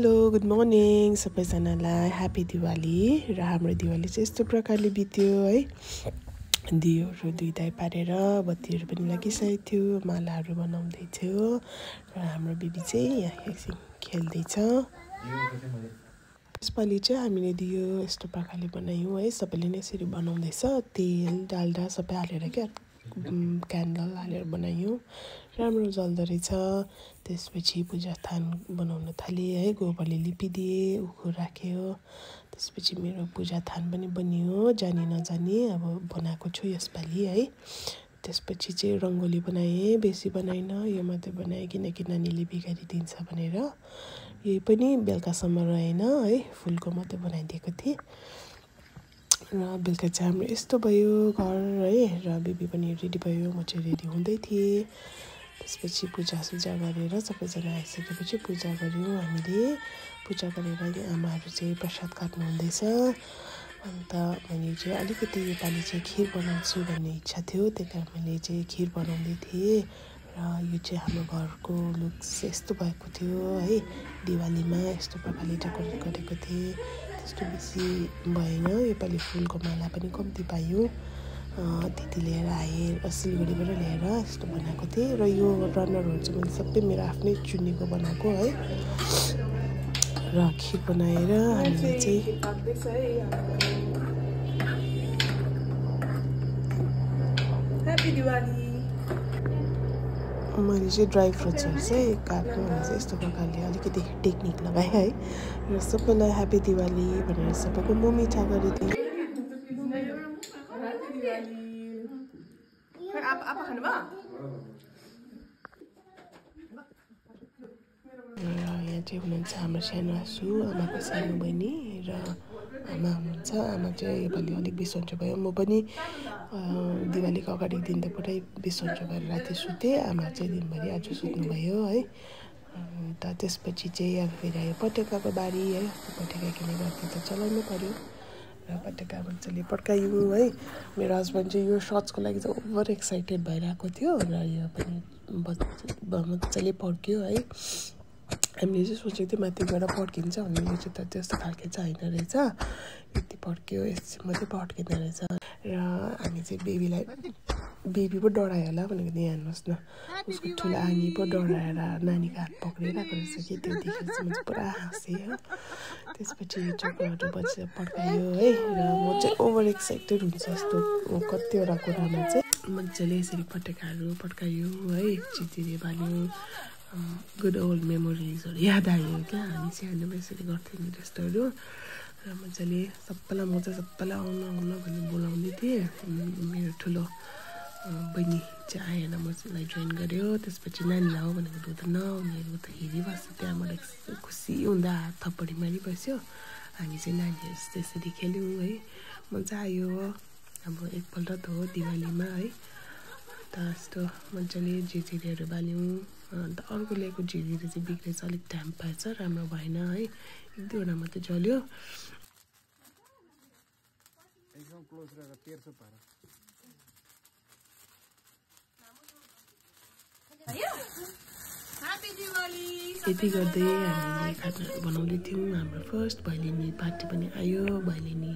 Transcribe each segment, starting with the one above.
Hello good morning सबैजनालाई happy Diwali र हाम्रो दिवाली चाहिँ यस्तो प्रकारले बित्यो है। दियोहरू दुईटाइ पारेर बत्तीहरू पनि लागिसकेको थियो, मालाहरू बनाउँदै थियो र हाम्रो बेबी चाहिँ यहाँ एकछिन खेल्दैछ। यसपालि चाहिँ हामीले दियो यस्तो प्रकारले बनायौँ है, सबैले नै यसरी बनाउँदैछ, तेल डाल्डा सबै हालेर क्या क्यान्डल हालेर बनायौँ, राम्रो जल्दो रहेछ। त्यसपछि पूजा स्थान बनाउन थालेँ है, गोबरले लिपिदिएँ, उखु राख्यो। त्यसपछि मेरो पूजा स्थान पनि बनियो, जानी नजानी अब बनाएको छु यसपालि है। त्यसपछि चाहिँ रङ्गोली बनाएँ, बेसी बनाइनँ, यो मात्रै बनाएँ किनकि नानीले बिगारिदिन्छ भनेर। यही पनि बेलुकासम्म रहेन है, फुलको मात्रै बनाइदिएको थिएँ। र बेलुका चाहिँ हाम्रो यस्तो भयो घर है, र बेबी पनि रेडी भयो, म चाहिँ रेडी हुँदै थिएँ। त्यसपछि पूजासुजा गरेर सबैजना आइसकेपछि पूजा गऱ्यौँ हामीले। पूजा गरेर आमाहरू चाहिँ प्रसाद काट्नु हुँदैछ। अन्त मैले चाहिँ अलिकति योपालि चाहिँ खिर बनाउँछु भन्ने इच्छा थियो, त्यही कारण मैले चाहिँ खिर बनाउँदै थिएँ। र यो चाहिँ हाम्रो घरको लुक्स यस्तो भएको थियो है, दिवालीमा यस्तो प्रकारले डेकोरेट गरेको थिएँ। त्यस्तो बेसी भएन, योपालि फुलको माला पनि कम्ती पायौँ। दिदी लिएर आएँ, सिलगढीबाट ल्याएर यस्तो बनाएको थिएँ। र यो रनरहरू चाहिँ मैले सबै मेरो आफ्नै चुन्नीको बनाएको है। र खिर बनाएर हामीले चाहिँ ह्यापी दिवाली। मैले चाहिँ ड्राई फ्रुट्सहरू चाहिँ काट्नु भने चाहिँ यस्तो प्रकारले अलिकति टेक्निक लगाएँ है। र सबैलाई ह्यापी दिवाली भनेर सबैको म मिठा गरिदिएँ। यहाँ चाहिँ हुनुहुन्छ हाम्रो सानो आसु, आमाको सानो बहिनी र आमा हुनुहुन्छ। आमा चाहिँ योपालि अलिक बिसन्चो भयो, म पनि दिवालीको अगाडिको दिन त पुरै बिसन्चो भएर राति सुतेँ, आमा चाहिँ दिनभरि आज सुत्नुभयो है। अन्त त्यसपछि चाहिँ अब फेरि आयो पटेकाको बारी है, पटेका किनेको त चलाउनु पऱ्यो र पटेका मजाले पड्कायौँ है। मेरो हस्बेन्ड चाहिँ यो सर्ट्सको लागि चाहिँ ओभर एक्साइटेड भइरहेको थियो र यो पनि मजाले पड्क्यो है। हामीले चाहिँ सोचेको थियो माथि गएर पड्किन्छ भन्ने, यो चाहिँ त त्यस्तो खालको चाहिँ होइन रहेछ, यति पड्क्यो, यसो मात्रै पड्किँदो रहेछ। र हामी चाहिँ बेबी पो डरायो होला भनेको नि, हेर्नुहोस् न, उसको ठुलो आनी पो डराएर नानीको हात पक्रिरहेको रहेछ कि, त्यो देखेर चाहिँ म चाहिँ पुरा हाँसेँ हो। त्यसपछि यो चक्राहरू बजेर पड्कायो है। र म चाहिँ ओभर एक्साइटेड हुन्छ यस्तो कतिवटा कुरामा चाहिँ। मजाले यसरी पटेकाहरू पड्कायो है, चितिरे बाल्यो, गुड ओल्ड मेमोरिजहरू याद आयो क्या, हामी सानोमा यसरी गर्थ्यौँ नि त्यस्तोहरू। र मजाले सबैलाई म चाहिँ सबैलाई आउन भन्ने बोलाउँदै थिएँ। मेरो ठुलो बहिनी चाहिँ आएन, मलाई जोइन गर्यो। त्यसपछि नानीलाई हो भनेको हुँदैन, उनीहरू त हेरिबस्छ, त्यहाँबाट खुसी हुँदा हात थप्पडी मारिबस्यो। हामी चाहिँ नानीहरू त्यसरी खेल्यौँ है, मजा आयो। अब एकपल्ट त हो दिवालीमा है। अन्त यस्तो मजाले झिझिरीहरू बाल्यौँ। अन्त अर्को ल्याएको झिझिरी चाहिँ बिग्रेछ, अलिक टाइम पाएछ, राम्रो भएन है, एक दुईवटा मात्रै जल्यो। यति गर्दै हामीले खानाहरू बनाउँदै थियौँ। हाम्रो फर्स्ट भैलेनी पार्टी पनि आयो, भैलेनी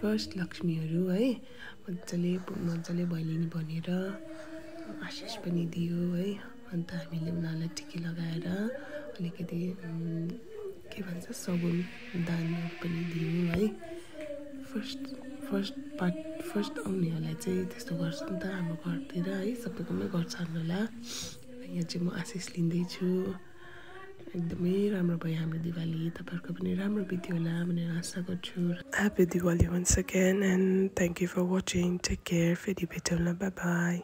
फर्स्ट लक्ष्मीहरू है, मजाले भैलेनी बनेर आशिष पनि दियो है। अन्त हामीले उनीहरूलाई टिकी लगाएर अलिकति के भन्छ सगुन दानहरू पनि दियौँ है। फर्स्ट आउनेहरूलाई चाहिँ त्यस्तो गर्छ नि त हाम्रो घरतिर है, सबैकोमै गर्छन् होला। यहाँ चाहिँ म आशिष लिँदैछु। एकदमै राम्रो भयो हाम्रो दिवाली, तपाईँहरूको पनि राम्रो बित्यो होला भनेर आशा गर्छु। Happy Diwali once again and thank you for watching, take care, फेरि भेटौँला, बाई बाई।